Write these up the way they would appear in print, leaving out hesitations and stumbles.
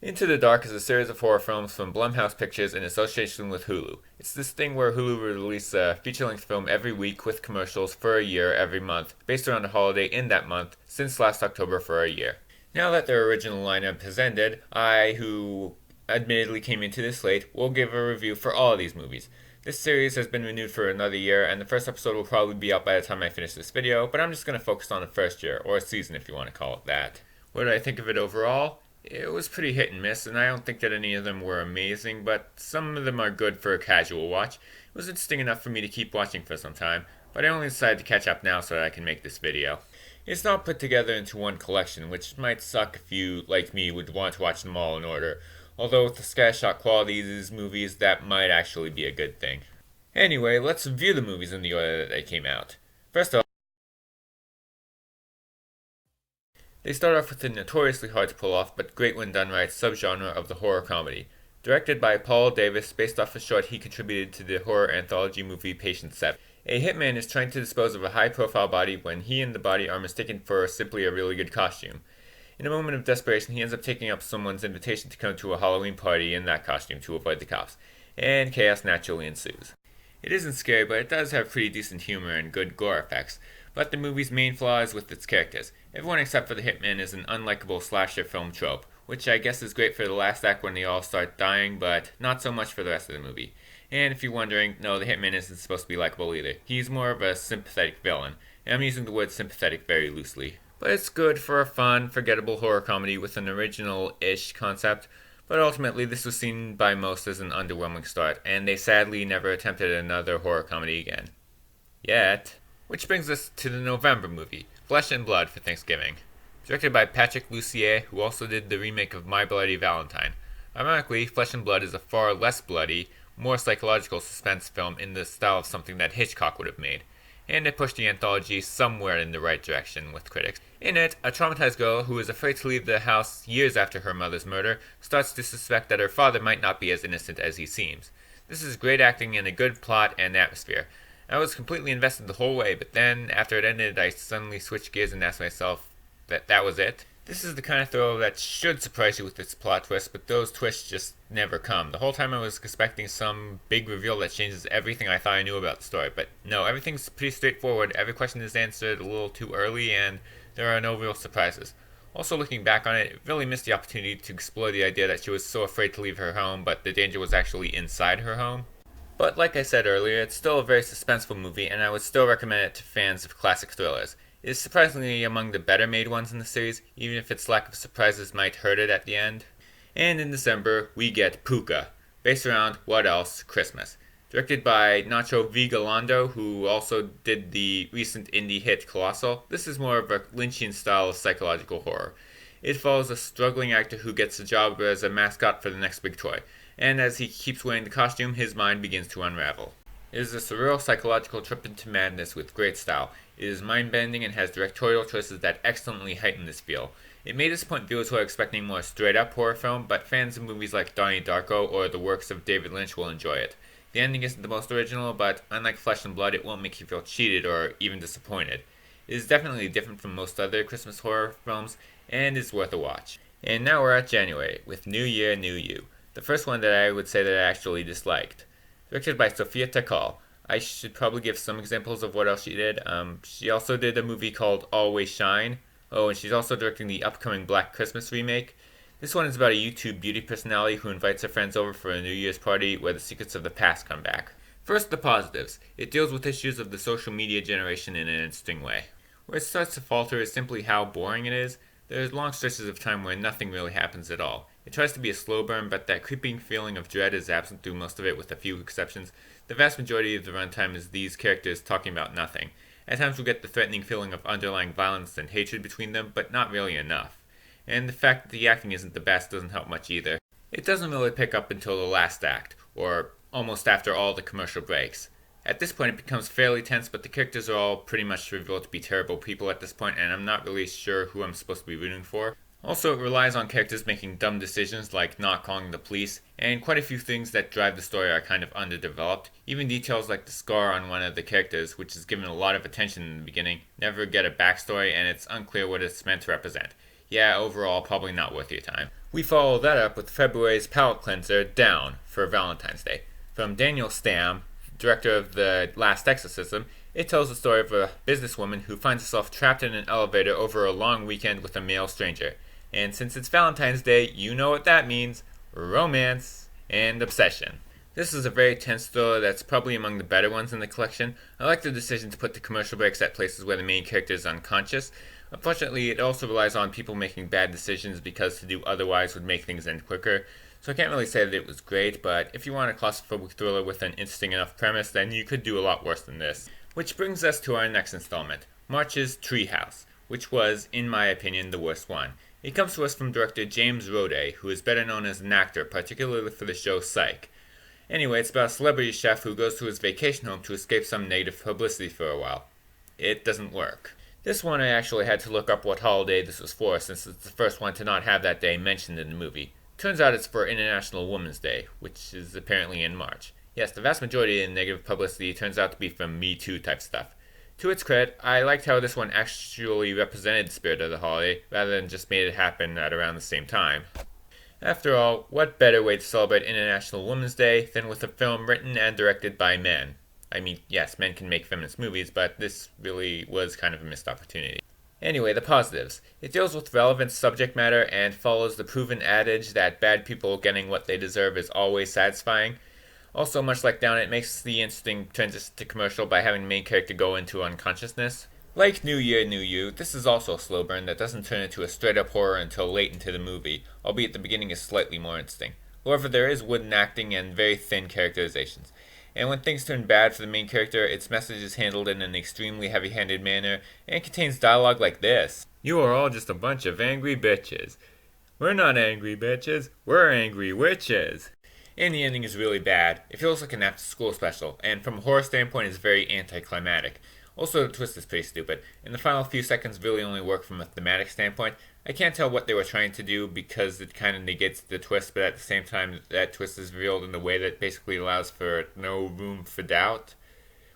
Into the Dark is a series of horror films from Blumhouse Pictures in association with Hulu. It's this thing where Hulu releases a feature-length film every week with commercials for a year every month, based around a holiday in that month, since last October for a year. Now that their original lineup has ended, I, who admittedly came into this late, will give a review for all of these movies. This series has been renewed for another year, and the first episode will probably be out by the time I finish this video, but I'm just going to focus on the first year, or a season if you want to call it that. What did I think of it overall? It was pretty hit and miss, and I don't think that any of them were amazing, but some of them are good for a casual watch. It was interesting enough for me to keep watching for some time, but I only decided to catch up now so that I can make this video. It's not put together into one collection, which might suck if you, like me, would want to watch them all in order, although with the scattershot quality of these movies, that might actually be a good thing. Anyway, let's review the movies in the order that they came out. First off, they start off with a notoriously hard to pull off but great when done right subgenre of the horror comedy. Directed by Paul Davis, based off a short he contributed to the horror anthology movie Patient 7. A hitman is trying to dispose of a high-profile body when he and the body are mistaken for simply a really good costume. In a moment of desperation, he ends up taking up someone's invitation to come to a Halloween party in that costume to avoid the cops, and chaos naturally ensues. It isn't scary, but it does have pretty decent humor and good gore effects. But the movie's main flaw is with its characters. Everyone except for the hitman is an unlikable slasher film trope, which I guess is great for the last act when they all start dying, but not so much for the rest of the movie. And if you're wondering, no, the hitman isn't supposed to be likable either. He's more of a sympathetic villain, and I'm using the word sympathetic very loosely. But it's good for a fun, forgettable horror comedy with an original-ish concept, but ultimately this was seen by most as an underwhelming start, and they sadly never attempted another horror comedy again. Yet. Which brings us to the November movie, Flesh and Blood for Thanksgiving. Directed by Patrick Lussier, who also did the remake of My Bloody Valentine. Ironically, Flesh and Blood is a far less bloody, more psychological suspense film in the style of something that Hitchcock would have made, and it pushed the anthology somewhere in the right direction with critics. In it, a traumatized girl who is afraid to leave the house years after her mother's murder starts to suspect that her father might not be as innocent as he seems. This is great acting and a good plot and atmosphere. I was completely invested the whole way, but then, after it ended, I suddenly switched gears and asked myself that was it. This is the kind of thriller that should surprise you with its plot twist, but those twists just never come. The whole time I was expecting some big reveal that changes everything I thought I knew about the story, but no, everything's pretty straightforward, every question is answered a little too early, and there are no real surprises. Also, looking back on it, it really missed the opportunity to explore the idea that she was so afraid to leave her home, but the danger was actually inside her home. But like I said earlier, it's still a very suspenseful movie, and I would still recommend it to fans of classic thrillers. It is surprisingly among the better made ones in the series, even if its lack of surprises might hurt it at the end. And in December, we get Puka, based around What Else? Christmas. Directed by Nacho Vigalondo, who also did the recent indie hit Colossal. This is more of a Lynchian style of psychological horror. It follows a struggling actor who gets a job as a mascot for the next big toy, and as he keeps wearing the costume, his mind begins to unravel. It is a surreal psychological trip into madness with great style. It is mind-bending and has directorial choices that excellently heighten this feel. It may disappoint viewers who are expecting more straight-up horror film, but fans of movies like Donnie Darko or the works of David Lynch will enjoy it. The ending isn't the most original, but unlike Flesh and Blood, it won't make you feel cheated or even disappointed. It is definitely different from most other Christmas horror films, and is worth a watch. And now we're at January, with New Year, New You. The first one that I would say that I actually disliked. Directed by Sofia Takal. I should probably give some examples of what else she did. She also did a movie called Always Shine. Oh, and she's also directing the upcoming Black Christmas remake. This one is about a YouTube beauty personality who invites her friends over for a New Year's party where the secrets of the past come back. First, the positives. It deals with issues of the social media generation in an interesting way. Where it starts to falter is simply how boring it is. There's long stretches of time where nothing really happens at all. It tries to be a slow burn, but that creeping feeling of dread is absent through most of it with a few exceptions. The vast majority of the runtime is these characters talking about nothing. At times we get the threatening feeling of underlying violence and hatred between them, but not really enough. And the fact that the acting isn't the best doesn't help much either. It doesn't really pick up until the last act, or almost after all the commercial breaks. At this point it becomes fairly tense, but the characters are all pretty much revealed to be terrible people at this point, and I'm not really sure who I'm supposed to be rooting for. Also, it relies on characters making dumb decisions like not calling the police, and quite a few things that drive the story are kind of underdeveloped. Even details like the scar on one of the characters, which is given a lot of attention in the beginning, never get a backstory, and it's unclear what it's meant to represent. Yeah, overall, probably not worth your time. We follow that up with February's palate cleanser, Down, for Valentine's Day. From Daniel Stamm, director of The Last Exorcism, it tells the story of a businesswoman who finds herself trapped in an elevator over a long weekend with a male stranger. And since it's Valentine's Day, you know what that means: romance and obsession. This is a very tense thriller that's probably among the better ones in the collection. I like the decision to put the commercial breaks at places where the main character is unconscious. Unfortunately, it also relies on people making bad decisions because to do otherwise would make things end quicker. So I can't really say that it was great, but if you want a claustrophobic thriller with an interesting enough premise, then you could do a lot worse than this. Which brings us to our next installment, March's Treehouse, which was, in my opinion, the worst one. It comes to us from director James Roday, who is better known as an actor, particularly for the show Psych. Anyway, it's about a celebrity chef who goes to his vacation home to escape some negative publicity for a while. It doesn't work. This one I actually had to look up what holiday this was for, since it's the first one to not have that day mentioned in the movie. Turns out it's for International Women's Day, which is apparently in March. Yes, the vast majority of the negative publicity turns out to be from Me Too type stuff. To its credit, I liked how this one actually represented the spirit of the holiday, rather than just made it happen at around the same time. After all, what better way to celebrate International Women's Day than with a film written and directed by men? I mean, yes, men can make feminist movies, but this really was kind of a missed opportunity. Anyway, the positives. It deals with relevant subject matter and follows the proven adage that bad people getting what they deserve is always satisfying. Also, much like Down, it makes the interesting transition to commercial by having the main character go into unconsciousness. Like New Year, New You, this is also a slow burn that doesn't turn into a straight-up horror until late into the movie, albeit the beginning is slightly more interesting. However, there is wooden acting and very thin characterizations. And when things turn bad for the main character, its message is handled in an extremely heavy-handed manner and contains dialogue like this. You are all just a bunch of angry bitches. We're not angry bitches, we're angry witches. And the ending is really bad. It feels like an after-school special, and from a horror standpoint is very anticlimactic. Also, the twist is pretty stupid, and the final few seconds really only work from a thematic standpoint. I can't tell what they were trying to do because it kind of negates the twist, but at the same time, that twist is revealed in a way that basically allows for no room for doubt.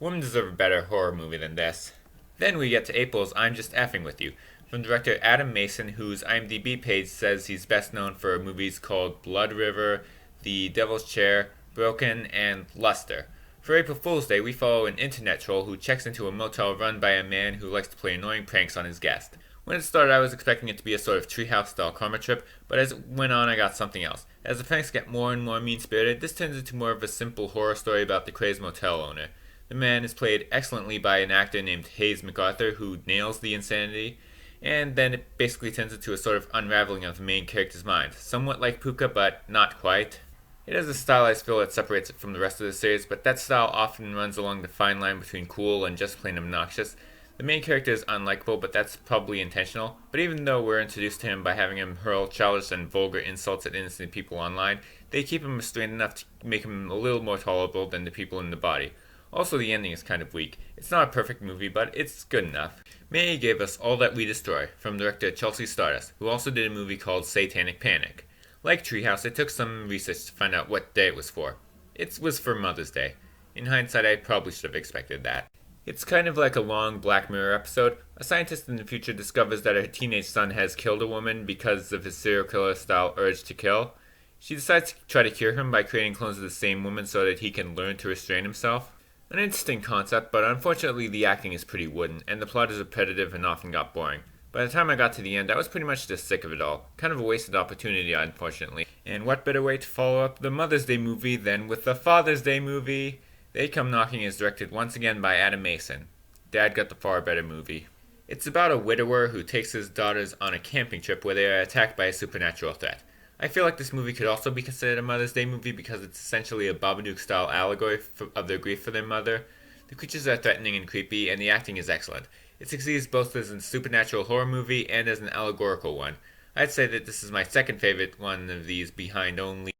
Women deserve a better horror movie than this. Then we get to April's I'm Just Effing With You, from director Adam Mason, whose IMDb page says he's best known for movies called Blood River, The Devil's Chair, Broken, and Luster. For April Fool's Day, we follow an internet troll who checks into a motel run by a man who likes to play annoying pranks on his guest. When it started, I was expecting it to be a sort of treehouse-style karma trip, but as it went on, I got something else. As the pranks get more and more mean-spirited, this turns into more of a simple horror story about the crazed motel owner. The man is played excellently by an actor named Hayes MacArthur, who nails the insanity, and then it basically turns into a sort of unraveling of the main character's mind, somewhat like Puka, but not quite. It has a stylized feel that separates it from the rest of the series, but that style often runs along the fine line between cool and just plain obnoxious. The main character is unlikable, but that's probably intentional. But even though we're introduced to him by having him hurl childish and vulgar insults at innocent people online, they keep him restrained enough to make him a little more tolerable than the people in the body. Also, the ending is kind of weak. It's not a perfect movie, but it's good enough. May gave us All That We Destroy, from director Chelsea Stardust, who also did a movie called Satanic Panic. Like Treehouse, it took some research to find out what day it was for. It was for Mother's Day. In hindsight, I probably should have expected that. It's kind of like a long Black Mirror episode. A scientist in the future discovers that her teenage son has killed a woman because of his serial killer-style urge to kill. She decides to try to cure him by creating clones of the same woman so that he can learn to restrain himself. An interesting concept, but unfortunately the acting is pretty wooden, and the plot is repetitive and often got boring. By the time I got to the end, I was pretty much just sick of it all. Kind of a wasted opportunity, unfortunately. And what better way to follow up the Mother's Day movie than with the Father's Day movie? They Come Knocking is directed once again by Adam Mason. Dad got the far better movie. It's about a widower who takes his daughters on a camping trip where they are attacked by a supernatural threat. I feel like this movie could also be considered a Mother's Day movie because it's essentially a Babadook-style allegory of their grief for their mother. The creatures are threatening and creepy, and the acting is excellent. It succeeds both as a supernatural horror movie and as an allegorical one. I'd say that this is my second favorite one of these, behind only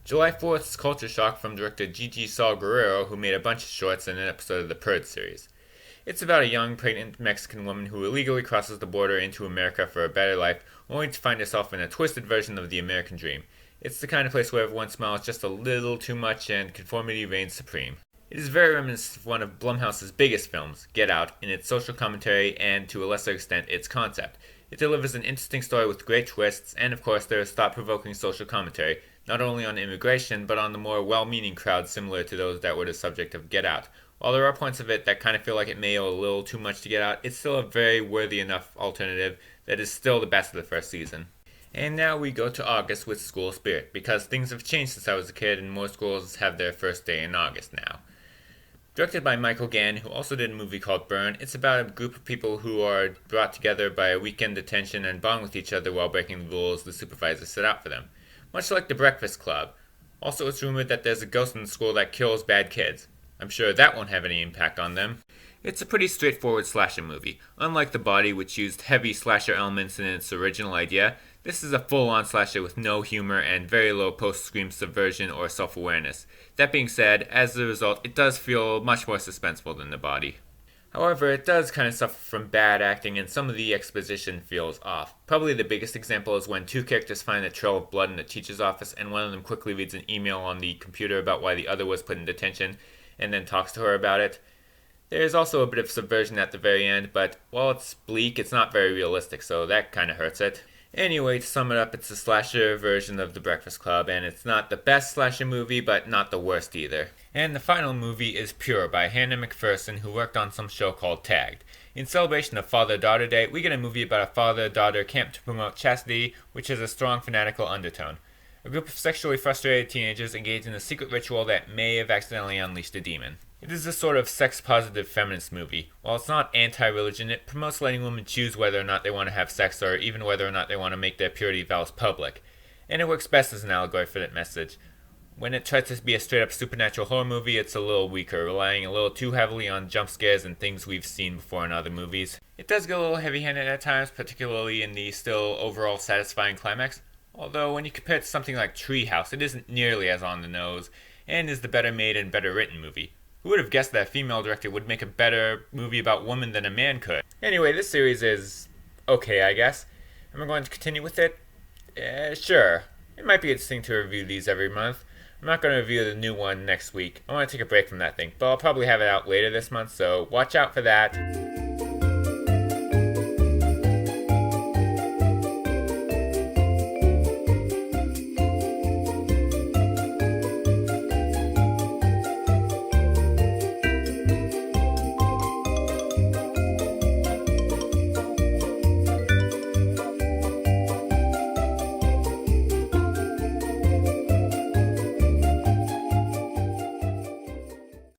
July 4th's Culture Shock, from director Gigi Saul Guerrero, who made a bunch of shorts in an episode of the Purge series. It's about a young, pregnant Mexican woman who illegally crosses the border into America for a better life, only to find herself in a twisted version of the American dream. It's the kind of place where everyone smiles just a little too much and conformity reigns supreme. It is very reminiscent of one of Blumhouse's biggest films, Get Out, in its social commentary and, to a lesser extent, its concept. It delivers an interesting story with great twists, and of course there is thought-provoking social commentary, not only on immigration, but on the more well-meaning crowds similar to those that were the subject of Get Out. While there are points of it that kind of feel like it may owe a little too much to Get Out, it's still a very worthy enough alternative that is still the best of the first season. And now we go to August with School Spirit, because things have changed since I was a kid and more schools have their first day in August now. Directed by Michael Gann, who also did a movie called Burn, it's about a group of people who are brought together by a weekend detention and bond with each other while breaking the rules the supervisor set out for them. Much like The Breakfast Club. Also, it's rumored that there's a ghost in the school that kills bad kids. I'm sure that won't have any impact on them. It's a pretty straightforward slasher movie. Unlike The Body, which used heavy slasher elements in its original idea, this is a full-on slasher with no humor and very low post-scream subversion or self-awareness. That being said, as a result, it does feel much more suspenseful than The Body. However, it does kind of suffer from bad acting and some of the exposition feels off. Probably the biggest example is when two characters find a trail of blood in a teacher's office and one of them quickly reads an email on the computer about why the other was put in detention and then talks to her about it. There is also a bit of subversion at the very end, but while it's bleak, it's not very realistic, so that kind of hurts it. Anyway, to sum it up, it's a slasher version of The Breakfast Club, and it's not the best slasher movie, but not the worst either. And the final movie is Pure by Hannah McPherson, who worked on some show called Tagged. In celebration of Father-Daughter Day, we get a movie about a father-daughter camp to promote chastity, which has a strong fanatical undertone. A group of sexually frustrated teenagers engage in a secret ritual that may have accidentally unleashed a demon. It is a sort of sex-positive feminist movie. While it's not anti-religion, it promotes letting women choose whether or not they want to have sex or even whether or not they want to make their purity vows public. And it works best as an allegory for that message. When it tries to be a straight-up supernatural horror movie, it's a little weaker, relying a little too heavily on jump scares and things we've seen before in other movies. It does get a little heavy-handed at times, particularly in the still overall satisfying climax. Although when you compare it to something like Treehouse, it isn't nearly as on the nose, and is the better made and better written movie. Who would have guessed that a female director would make a better movie about women than a man could? Anyway, this series is okay, I guess. Am I going to continue with it? Sure. It might be interesting to review these every month. I'm not going to review the new one next week. I want to take a break from that thing, but I'll probably have it out later this month, so watch out for that.